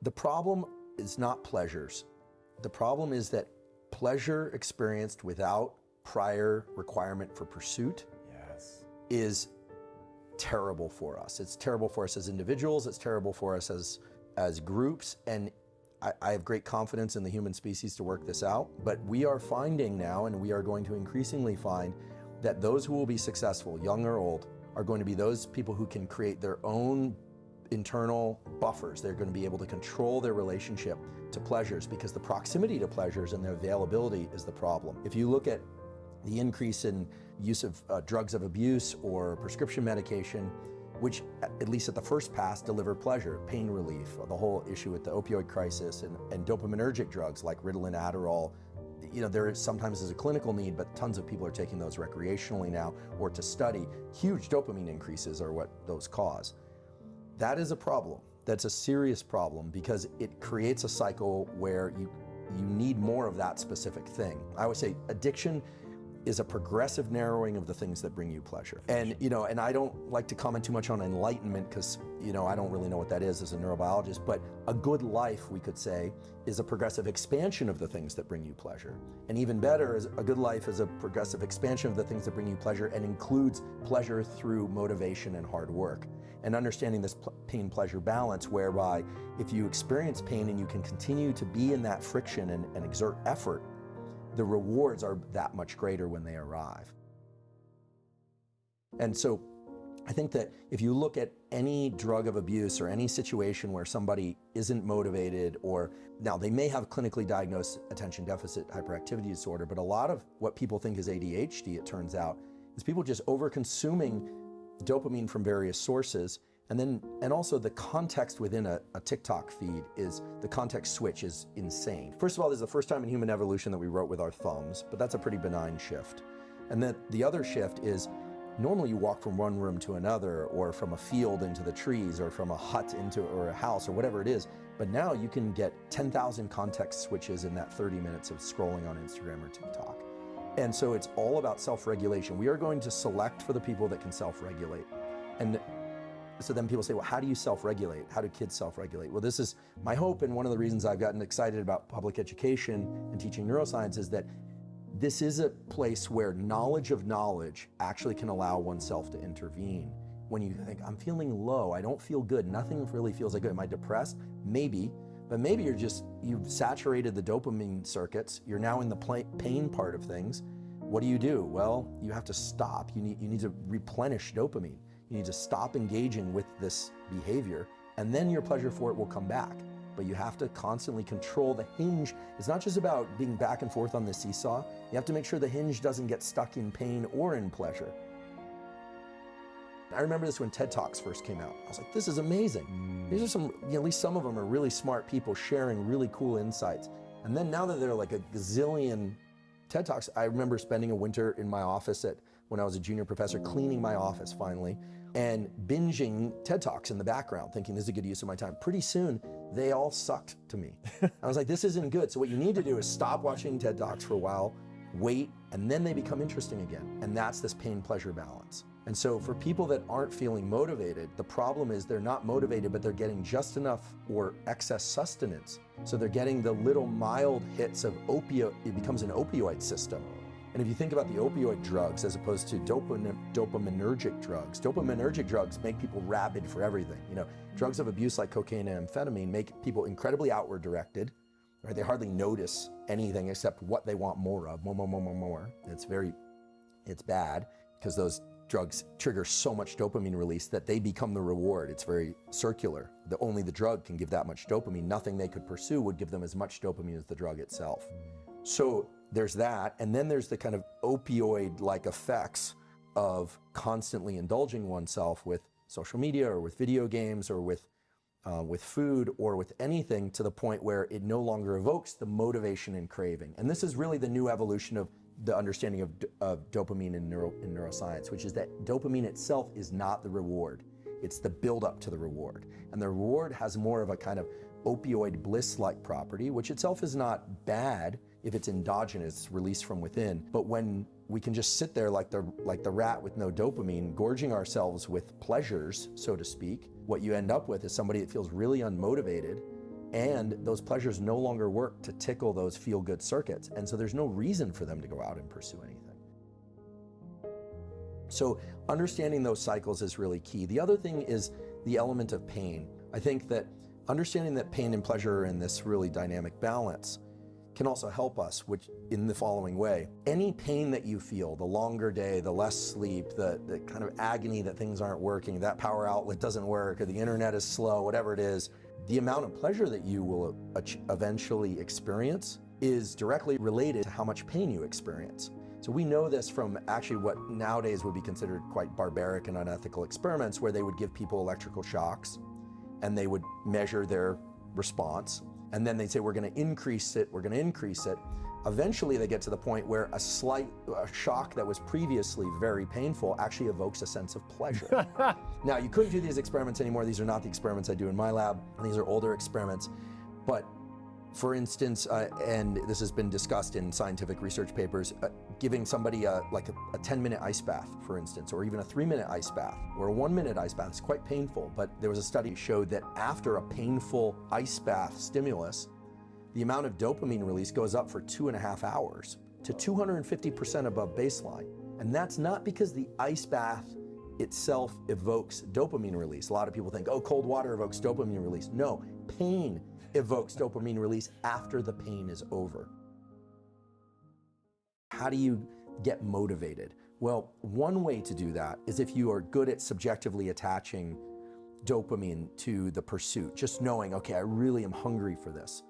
The problem is not pleasures. The problem is that pleasure experienced without prior requirement for pursuit is terrible for us. It's terrible for us as individuals, it's terrible for us as groups, and I have great confidence in the human species to work this out, but we are finding now, and we are going to increasingly find, that those who will be successful, young or old, are going to be those people who can create their own internal buffers. They're going to be able to control their relationship to pleasures, because the proximity to pleasures and their availability is the problem. If you look at the increase in use of drugs of abuse or prescription medication, which at least at the first pass deliver pleasure, pain relief, the whole issue with the opioid crisis, and dopaminergic drugs like Ritalin, Adderall, there is sometimes is a clinical need, but tons of people are taking those recreationally now or to study. Huge dopamine increases are what those cause. That is a problem. That's a serious problem, because it creates a cycle where you need more of that specific thing. I would say addiction is a progressive narrowing of the things that bring you pleasure. And and I don't like to comment too much on enlightenment, because I don't really know what that is as a neurobiologist, but a good life, we could say, is a progressive expansion of the things that bring you pleasure. And even better, is a good life is a progressive expansion of the things that bring you pleasure and includes pleasure through motivation and hard work. And understanding this pain-pleasure balance, whereby if you experience pain and you can continue to be in that friction and exert effort, the rewards are that much greater when they arrive. And so I think that if you look at any drug of abuse or any situation where somebody isn't motivated, or now they may have clinically diagnosed attention deficit hyperactivity disorder, but a lot of what people think is ADHD, it turns out, is people just over-consuming dopamine from various sources. And also the context within a TikTok feed is, the context switch is insane. First of all, this is the first time in human evolution that we wrote with our thumbs, but that's a pretty benign shift. And then the other shift is, normally you walk from one room to another, or from a field into the trees, or from a hut or a house, or whatever it is. But now you can get 10,000 context switches in that 30 minutes of scrolling on Instagram or TikTok. And so it's all about self-regulation. We are going to select for the people that can self-regulate. And so then people say, well, how do you self-regulate? How do kids self-regulate? Well, this is my hope, and one of the reasons I've gotten excited about public education and teaching neuroscience is that this is a place where knowledge of knowledge actually can allow oneself to intervene. When you think, I'm feeling low, I don't feel good, nothing really feels like good. Am I depressed? Maybe, but maybe you've saturated the dopamine circuits. You're now in the pain part of things. What do? Well, you have to stop. You need to replenish dopamine. You need to stop engaging with this behavior, and then your pleasure for it will come back. But you have to constantly control the hinge. It's not just about being back and forth on the seesaw. You have to make sure the hinge doesn't get stuck in pain or in pleasure. I remember this when TED Talks first came out. I was like, this is amazing. These are some, at least some of them are really smart people sharing really cool insights. And then now that there are like a gazillion TED Talks, I remember spending a winter in my office when I was a junior professor, cleaning my office finally, and binging TED Talks in the background, thinking this is a good use of my time. Pretty soon, they all sucked to me. I was like, this isn't good. So what you need to do is stop watching TED Talks for a while, wait, and then they become interesting again. And that's this pain-pleasure balance. And so for people that aren't feeling motivated, the problem is they're not motivated, but they're getting just enough or excess sustenance. So they're getting the little mild hits of opioid. It becomes an opioid system. And if you think about the opioid drugs as opposed to dopaminergic drugs make people rabid for everything. Drugs of abuse like cocaine and amphetamine make people incredibly outward directed. Right? They hardly notice anything except what they want more of, more. It's bad, because those drugs trigger so much dopamine release that they become the reward. It's very circular. Only the drug can give that much dopamine. Nothing they could pursue would give them as much dopamine as the drug itself. So there's that, and then there's the kind of opioid-like effects of constantly indulging oneself with social media or with video games or with food or with anything, to the point where it no longer evokes the motivation and craving. And this is really the new evolution of the understanding of dopamine in neuroscience, which is that dopamine itself is not the reward. It's the build-up to the reward. And the reward has more of a kind of opioid bliss-like property, which itself is not bad if it's endogenous, released from within. But when we can just sit there like the rat with no dopamine, gorging ourselves with pleasures, so to speak, what you end up with is somebody that feels really unmotivated And those pleasures no longer work to tickle those feel-good circuits. And so there's no reason for them to go out and pursue anything. So understanding those cycles is really key. The other thing is the element of pain. I think that understanding that pain and pleasure are in this really dynamic balance can also help us, which in the following way. Any pain that you feel, the longer day, the less sleep, the kind of agony that things aren't working, that power outlet doesn't work, or the internet is slow, whatever it is, the amount of pleasure that you will eventually experience is directly related to how much pain you experience. So we know this from actually what nowadays would be considered quite barbaric and unethical experiments, where they would give people electrical shocks and they would measure their response. And then they'd say, we're going to increase it, we're going to increase it. Eventually they get to the point where a shock that was previously very painful actually evokes a sense of pleasure. Now, you couldn't do these experiments anymore. These are not the experiments I do in my lab. These are older experiments. But for instance, and this has been discussed in scientific research papers, giving somebody like a 10-minute ice bath, for instance, or even a 3-minute ice bath, or a 1-minute ice bath is quite painful. But there was a study that showed that after a painful ice bath stimulus, the amount of dopamine release goes up for 2.5 hours to 250% above baseline. And that's not because the ice bath itself evokes dopamine release. A lot of people think, oh, cold water evokes dopamine release. No, pain evokes dopamine release after the pain is over. How do you get motivated? Well, one way to do that is if you are good at subjectively attaching dopamine to the pursuit, just knowing, okay, I really am hungry for this.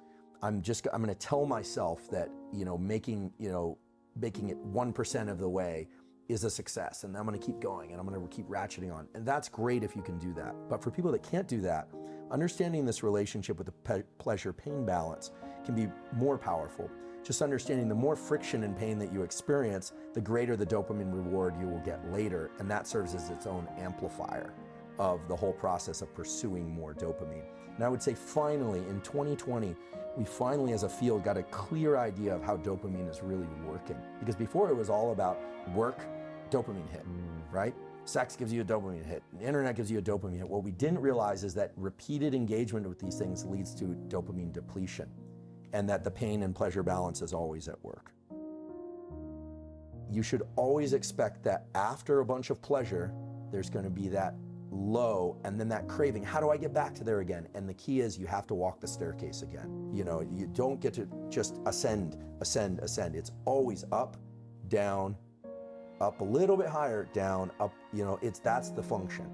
I'm going to tell myself that, making it 1% of the way is a success, and I'm going to keep going, and I'm going to keep ratcheting on. And that's great if you can do that. But for people that can't do that, understanding this relationship with the pleasure-pain balance can be more powerful. Just understanding the more friction and pain that you experience, the greater the dopamine reward you will get later, and that serves as its own amplifier of the whole process of pursuing more dopamine. And I would say finally, in 2020, we finally as a field got a clear idea of how dopamine is really working. Because before it was all about work, dopamine hit, right? Sex gives you a dopamine hit, the internet gives you a dopamine hit. What we didn't realize is that repeated engagement with these things leads to dopamine depletion, and that the pain and pleasure balance is always at work. You should always expect that after a bunch of pleasure, there's going to be that low, and then that craving. How do I get back to there again? And the key is you have to walk the staircase again. You don't get to just ascend. It's always up, down, up a little bit higher, down, up. That's the function.